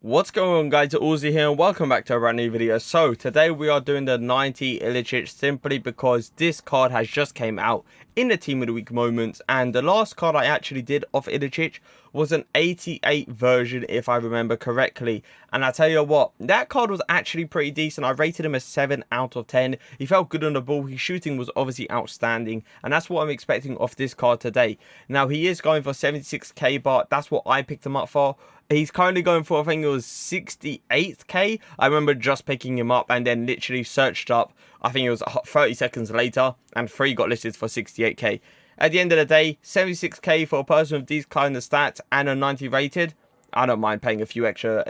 What's going on, guys? Uzi here and welcome back to a brand new video. So today we are doing the 90 Ilicic simply because this card has just came out in the team of the week moments, and the last card I actually did of Ilicic was an 88 version if I remember correctly. And I tell you what, that card was actually pretty decent. I rated him a 7 out of 10. He felt good on the ball. His shooting was obviously outstanding, and that's what I'm expecting off this card today. Now he is going for 76k, but that's what I picked him up for. He's currently going for, I think it was 68k. I remember just picking him up and then literally searched up. I think it was 30 seconds later and 3 got listed for 68k. At the end of the day, 76k for a person with these kind of stats and a 90 rated. I don't mind paying a few extra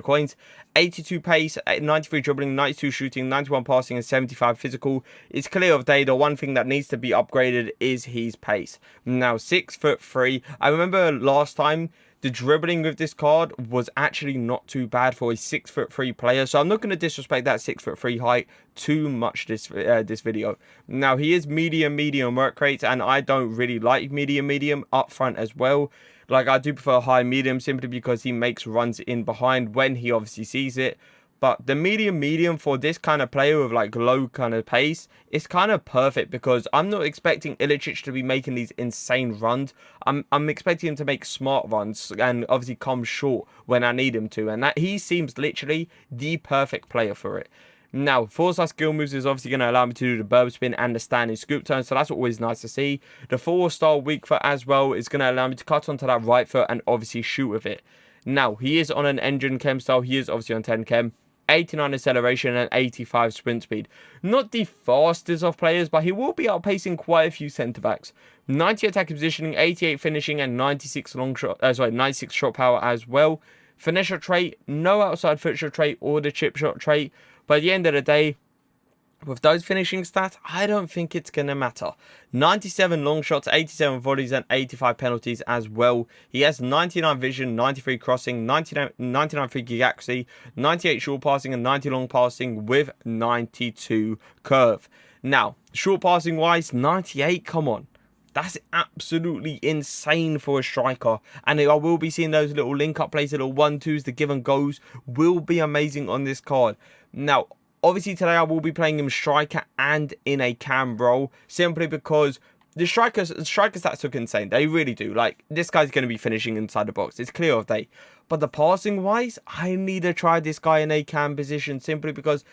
coins. 82 pace, 93 dribbling, 92 shooting, 91 passing, and 75 physical. It's clear of day. The one thing that needs to be upgraded is his pace. Now, 6'3". I remember last time the dribbling with this card was actually not too bad for a 6'3" player. So I'm not going to disrespect that 6'3" height too much this video. Now, he is medium work rate, and I don't really like medium up front as well. Like, I do prefer high medium simply because he makes runs in behind when he obviously sees it. But the medium for this kind of player with like low kind of pace is kind of perfect because I'm not expecting Ilicic to be making these insane runs. I'm expecting him to make smart runs and obviously come short when I need him to. And that he seems literally the perfect player for it. Now, 4-star skill moves is obviously going to allow me to do the burb spin and the standing scoop turn, so that's always nice to see. The 4-star weak foot as well is going to allow me to cut onto that right foot and obviously shoot with it. Now, he is on an engine chem style, he is obviously on 10 chem. 89 acceleration and 85 sprint speed. Not the fastest of players, but he will be outpacing quite a few centre backs. 90 attacking positioning, 88 finishing, and 96 96 shot power as well. Finisher trait, no outside foot shot trait or the chip shot trait. But at the end of the day, with those finishing stats, I don't think it's going to matter. 97 long shots, 87 volleys, and 85 penalties as well. He has 99 vision, 93 crossing, 99 free kick accuracy, 98 short passing, and 90 long passing with 92 curve. Now, short passing wise, 98, come on. That's absolutely insane for a striker. And I will be seeing those little link-up plays, little 1-2s, the give and goes will be amazing on this card. Now, obviously today I will be playing him striker and in a cam role simply because the striker stats look insane. They really do. Like, this guy's going to be finishing inside the box. It's clear of day. But the passing wise, I need to try this guy in a cam position simply because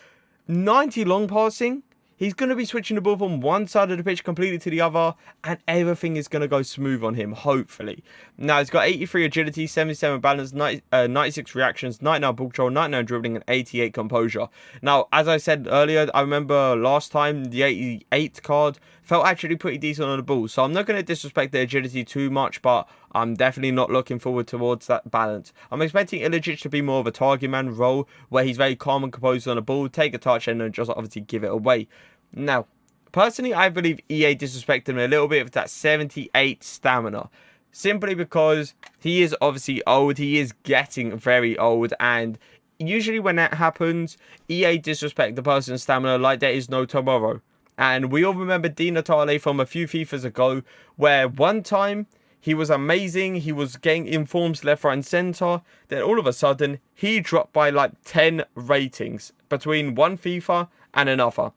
90 long passing, he's going to be switching the ball from one side of the pitch completely to the other, and everything is going to go smooth on him, hopefully. Now, he's got 83 agility, 77 balance, 96 reactions, 99 ball control, 99 dribbling, and 88 composure. Now, as I said earlier, I remember last time the 88 card felt actually pretty decent on the ball, so I'm not going to disrespect the agility too much, but I'm definitely not looking forward towards that balance. I'm expecting Ilicic to be more of a target man role, where he's very calm and composed on the ball, take a touch, and then just obviously give it away. Now, personally, I believe EA disrespected him a little bit with that 78 stamina. Simply because he is obviously old, he is getting very old, and usually when that happens, EA disrespect the person's stamina like there is no tomorrow. And we all remember Di Natale from a few FIFAs ago, where one time he was amazing, he was getting informs left, right, and centre. Then all of a sudden, he dropped by like 10 ratings between one FIFA and another.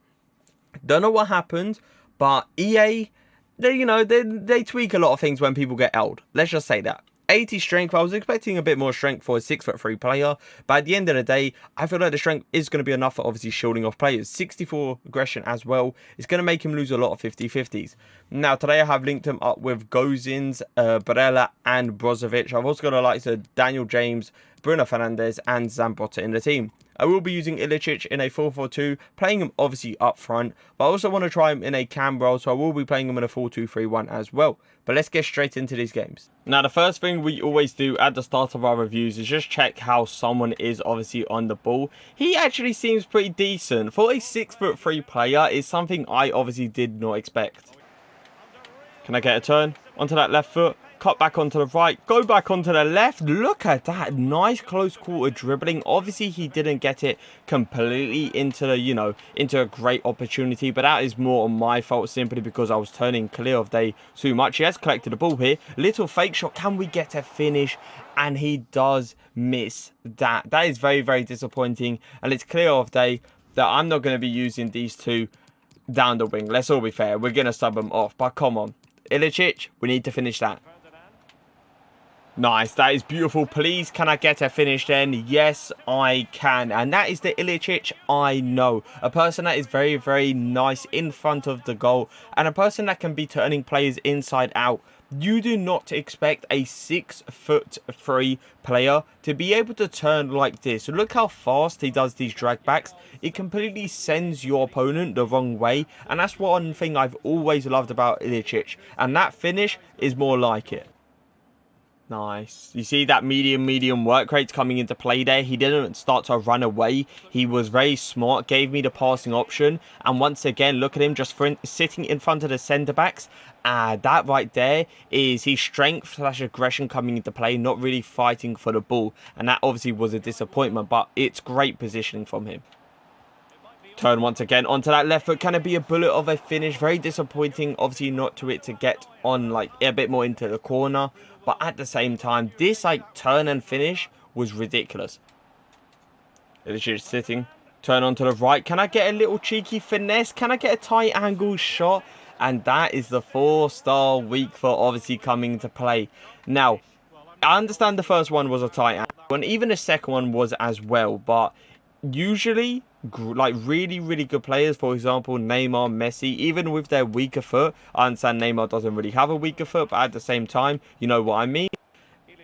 Don't know what happened, but EA, they tweak a lot of things when people get old. Let's just say that. 80 strength, I was expecting a bit more strength for a 6'3" player, but at the end of the day, I feel like the strength is going to be enough for obviously shielding off players. 64 aggression as well. It's going to make him lose a lot of 50-50s. Now, today I have linked him up with Gozins, Barella, and Brozovic. I've also got a likes of Daniel James, Bruno Fernandes, and Zambrota in the team. I will be using Ilicic in a 4-4-2, playing him obviously up front, but I also want to try him in a cam role, so I will be playing him in a 4-2-3-1 as well. But let's get straight into these games. Now, the first thing we always do at the start of our reviews is just check how someone is obviously on the ball. He actually seems pretty decent. For a 6'3" player, is something I obviously did not expect. Can I get a turn onto that left foot? cut back onto the right, go back onto the left. Look at that, nice close quarter dribbling. Obviously he didn't get it completely into the, you know, into a great opportunity, but that is more on my fault simply because I was turning clear of day too much. He has collected the ball here, little fake shot, can we get a finish? And he does miss that. That is very, very disappointing, and it's clear of day that I'm not going to be using these two down the wing. Let's all be fair, we're going to sub them off, but come on, Ilicic, we need to finish that. Nice, that is beautiful. Please, can I get a finish then? Yes, I can. And that is the Ilicic I know. A person that is very, very nice in front of the goal. And a person that can be turning players inside out. You do not expect a 6'3" player to be able to turn like this. Look how fast he does these drag backs. It completely sends your opponent the wrong way. And that's one thing I've always loved about Ilicic. And that finish is more like it. Nice. You see that medium work rate coming into play there. He didn't start to run away. He was very smart, gave me the passing option. And once again, look at him just sitting in front of the centre backs. That right there is his strength / aggression coming into play, not really fighting for the ball. And that obviously was a disappointment, but it's great positioning from him. Turn once again onto that left foot. Can it be a bullet of a finish? Very disappointing, obviously, not to it to get on like a bit more into the corner. But at the same time, this like turn and finish was ridiculous. It's just sitting. Turn onto the right. Can I get a little cheeky finesse? Can I get a tight angle shot? And that is the 4-star weak foot obviously coming into play. Now, I understand the first one was a tight angle, and even the second one was as well. But usually, like really good players, for example Neymar, Messi, even with their weaker foot, I understand Neymar doesn't really have a weaker foot, but at the same time, you know what I mean,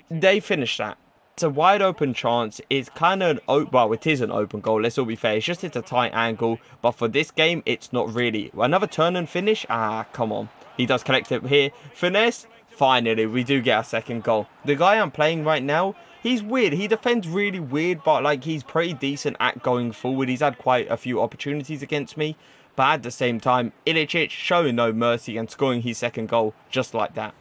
they finish that. It's a wide open chance. It's kind of an well, it is an open goal, let's all be fair. It's just it's a tight angle, but for this game it's not really. Another turn and finish, come on, he does collect it here. Finesse, finally we do get our second goal. The guy I'm playing right now, he's weird. He defends really weird, but like he's pretty decent at going forward. He's had quite a few opportunities against me, but at the same time, Ilicic showing no mercy and scoring his second goal just like that.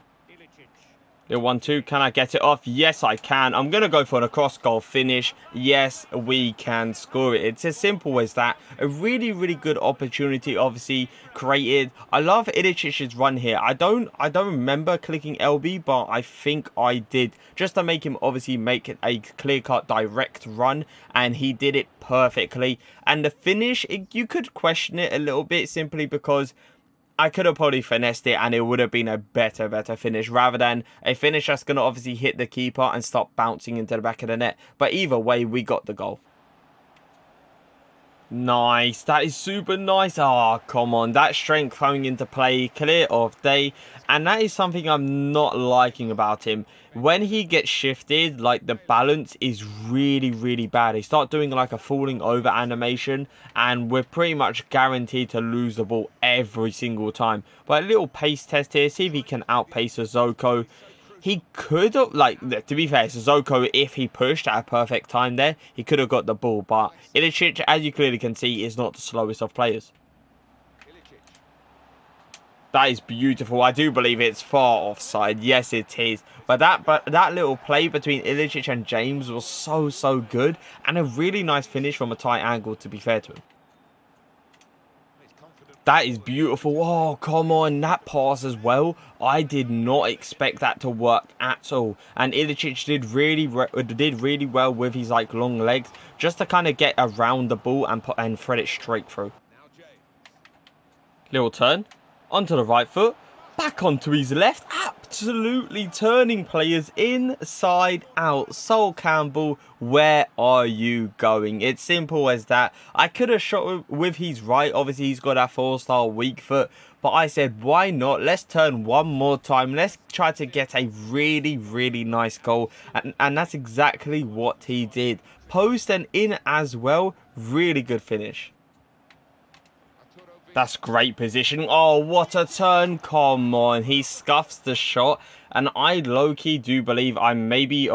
The 1-2, can I get it off? Yes, I can. I'm going to go for an across goal finish. Yes, we can score it. It's as simple as that. A really good opportunity, obviously, created. I love Ilicic's run here. I don't remember clicking LB, but I think I did. Just to make him, obviously, make it a clear-cut direct run. And he did it perfectly. And the finish, you could question it a little bit simply because I could have probably finessed it and it would have been a better finish rather than a finish that's going to obviously hit the keeper and stop bouncing into the back of the net. But either way, we got the goal. Nice. That is super nice. Oh, come on. That strength coming into play, clear of day. And that is something I'm not liking about him. When he gets shifted, like the balance is really bad. He start doing like a falling over animation and we're pretty much guaranteed to lose the ball every single time. But a little pace test here. See if he can outpace Sissoko. He could have, like, to be fair, Sissoko, if he pushed at a perfect time there, he could have got the ball. But Ilicic, as you clearly can see, is not the slowest of players. That is beautiful. I do believe it's far offside. Yes, it is. But that little play between Ilicic and James was so good. And a really nice finish from a tight angle, to be fair to him. That is beautiful. Oh, come on. That pass as well. I did not expect that to work at all. And Ilicic did really well with his like long legs. Just to kind of get around the ball and thread it straight through. Little turn. Onto the right foot. Back onto his left. Absolutely turning players inside out. Sol Campbell, where are you going? It's simple as that. I could have shot with his right. Obviously, he's got that 4-star weak foot. But I said, why not? Let's turn one more time. Let's try to get a really nice goal. And that's exactly what he did. Post and in as well. Really good finish. That's great positioning. Oh, what a turn. Come on. He scuffs the shot. And I low-key do believe I maybe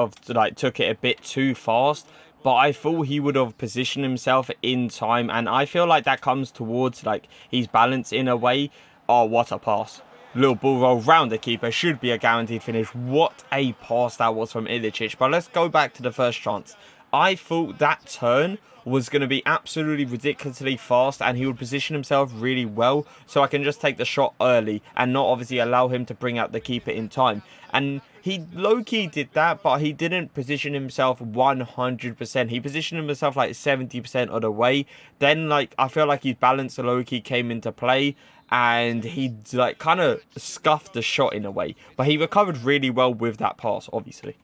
took it a bit too fast. But I thought he would have positioned himself in time. And I feel like that comes towards like his balance in a way. Oh, what a pass. Little ball roll round the keeper. Should be a guaranteed finish. What a pass that was from Ilicic. But let's go back to the first chance. I thought that turn was going to be absolutely ridiculously fast and he would position himself really well so I can just take the shot early and not obviously allow him to bring out the keeper in time. And he low-key did that, but he didn't position himself 100%. He positioned himself like 70% of the way. Then like I feel like his balance low-key came into play and he like kind of scuffed the shot in a way. But he recovered really well with that pass, obviously.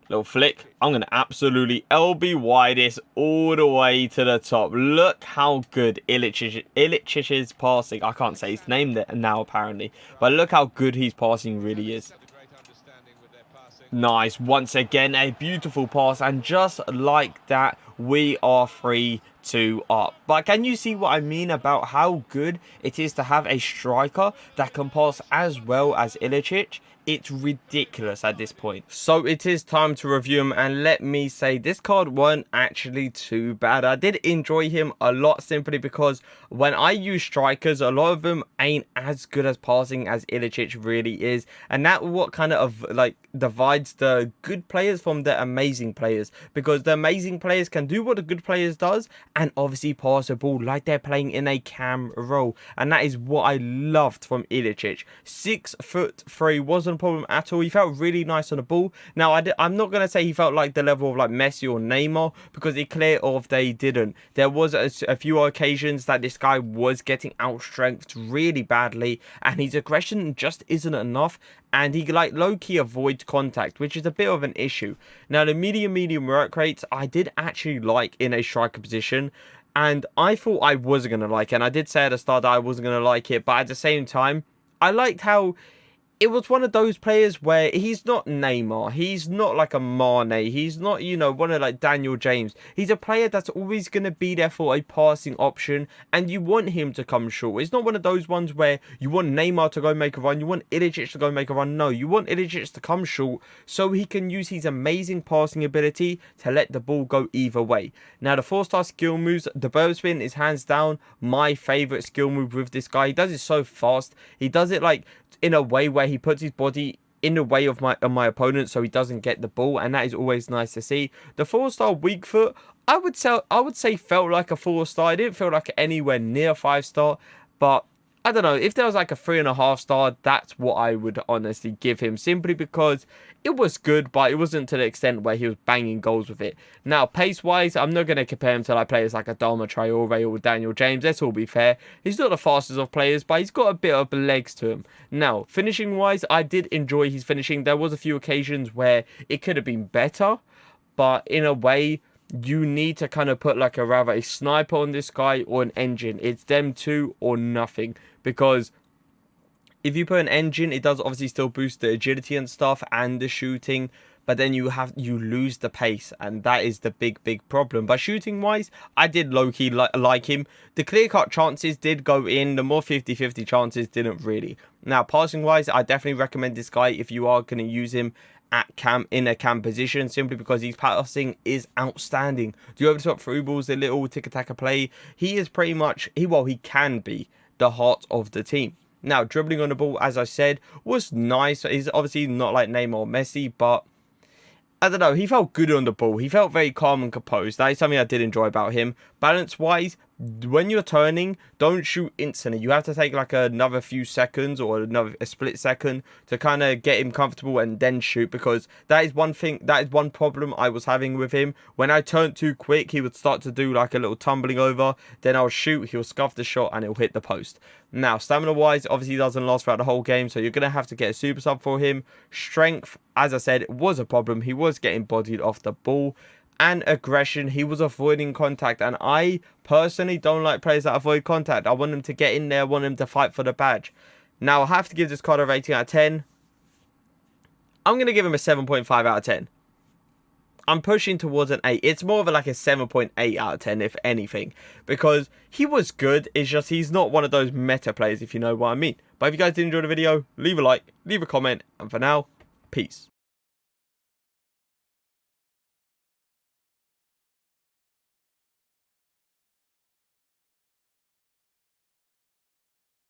Little flick. I'm going to absolutely LBY this all the way to the top. Look how good Ilicic's passing. I can't say his name now, apparently. But look how good his passing really is. Nice. Once again, a beautiful pass. And just like that, we are 3-2 up. But can you see what I mean about how good it is to have a striker that can pass as well as Ilicic? It's ridiculous at this point. So it is time to review him, and let me say this card weren't actually too bad. I did enjoy him a lot simply because when I use strikers, a lot of them ain't as good as passing as Ilicic really is, and that what kind of like divides the good players from the amazing players, because the amazing players can do what the good players does and obviously pass the ball like they're playing in a cam role, and that is what I loved from Ilicic. 6'3" wasn't problem at all. He felt really nice on the ball. Now I'm not going to say he felt like the level of like Messi or Neymar, because it clear of they didn't. There was a few occasions that this guy was getting outstrengthed really badly and his aggression just isn't enough, and he like low-key avoids contact, which is a bit of an issue. Now the medium work rates I did actually like in a striker position, and I thought I wasn't going to like it, and I did say at the start that I wasn't going to like it, but at the same time I liked how it was one of those players where he's not Neymar, he's not like a Mane, he's not, you know, one of like Daniel James. He's a player that's always going to be there for a passing option, and you want him to come short. It's not one of those ones where you want Neymar to go make a run, you want Ilicic to go make a run. No, you want Ilicic to come short so he can use his amazing passing ability to let the ball go either way. Now the 4-star skill moves, the bird spin is hands down my favourite skill move with this guy. He does it so fast. He does it like in a way where he puts his body in the way of my opponent so he doesn't get the ball, and that is always nice to see. The 4-star weak foot, I would say felt like a 4-star. It didn't feel like anywhere near 5-star, but I don't know, if there was like a 3.5-star, that's what I would honestly give him, simply because it was good, but it wasn't to the extent where he was banging goals with it. Now, pace-wise, I'm not going to compare him to like players like Adama Traore or Daniel James. Let's all be fair. He's not the fastest of players, but he's got a bit of legs to him. Now, finishing-wise, I did enjoy his finishing. There was a few occasions where it could have been better, but in a way, you need to kind of put like rather a sniper on this guy or an engine. It's them two or nothing, because if you put an engine, it does obviously still boost the agility and stuff and the shooting, but then you lose the pace, and that is the big problem. But shooting wise, I did low-key like him. The clear-cut chances did go in, the more 50-50 chances didn't really. Now passing wise, I definitely recommend this guy if you are going to use him in a cam position, simply because his passing is outstanding. The over the top through balls, the little tiki-taka play, he is pretty much he can be the heart of the team. Now dribbling on the ball, as I said, was nice. He's obviously not like Neymar or Messi, but I don't know, he felt good on the ball. He felt very calm and composed. That is something I did enjoy about him. Balance wise, when you're turning, don't shoot instantly. You have to take like another few seconds or a split second to kind of get him comfortable and then shoot, because that is one thing, that is one problem I was having with him. When I turned too quick, he would start to do like a little tumbling over, then I'll shoot, he'll scuff the shot and it'll hit the post. Now stamina wise, obviously doesn't last throughout the whole game, so you're going to have to get a super sub for him. Strength, as I said, was a problem. He was getting bodied off the ball. And aggression, he was avoiding contact, and I personally don't like players that avoid contact. I want them to get in there, I want them to fight for the badge. Now I have to give this card a rating out of 10. I'm going to give him a 7.5 out of 10. I'm pushing towards an 8. It's more of like a 7.8 out of 10, if anything, because he was good. It's just he's not one of those meta players, if you know what I mean. But if you guys did enjoy the video, leave a like, leave a comment, and for now, peace.